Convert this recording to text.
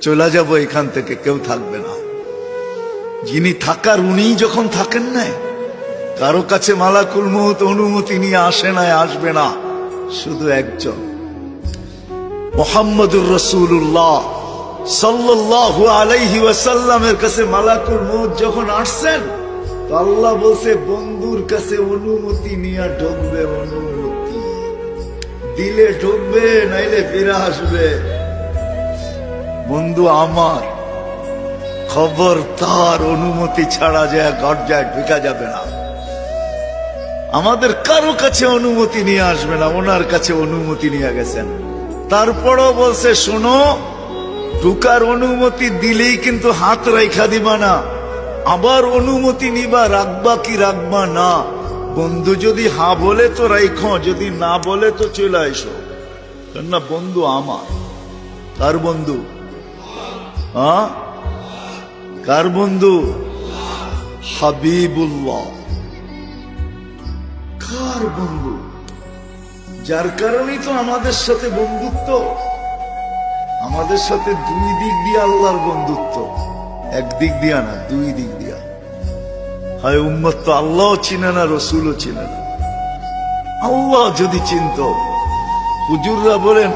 চলে যাব এখান থেকে, কেউ থাকবে না। যিনি থাকার উনিই যখন থাকেন না, কারো কাছে মালাকুল মউত অনুমতি নিয়ে আসে না, আসবে না। শুধু একজন মুহাম্মদুর রাসূলুল্লাহ সাল্লাল্লাহু আলাইহি ওয়াসাল্লামের কাছে মালাকুল মউত যখন আসছেন, তো আল্লাহ বলছে বন্ধুর কাছে অনুমতি নিয়ে ঢুকবে, অনুমতি দিলে ঢুকবে, নাইলে ফিরে আসবে। বন্ধু আমার, খবর তার অনুমতি ছাড়া যায় গর্জায় ঢুকা যাবে না। আমাদের কারো কাছে অনুমতি নিয়ে আসবে না, ওনার কাছে অনুমতি নিয়ে গেছেন। তারপরও বলছে শোনো, ঢুকার অনুমতি দিলেই কিন্তু হাত রাইখা দিবা না, আবার অনুমতি নিবা, রাখবা কি রাখবা না। বন্ধু যদি হ্যাঁ বলে তো রাইখো, যদি না বলে তো চলে আইসো। না বন্ধু আমার, কার বন্ধু? হ্যাঁ, কার বন্ধু? হাবিবুল্লাহ। কার বন্ধু? যার কারণেই তো আমাদের সাথে বন্ধুত্ব। আমাদের সাথে দুই দিক দিয়ে আল্লাহর বন্ধুত্ব, এক দিক দিয়া না, দুই দিক দিয়া। হয় উম্মত তো আল্লাহও চিনে না, রসুলও চিনে না। আল্লাহ যদি চিনত, হুজুররা বলেন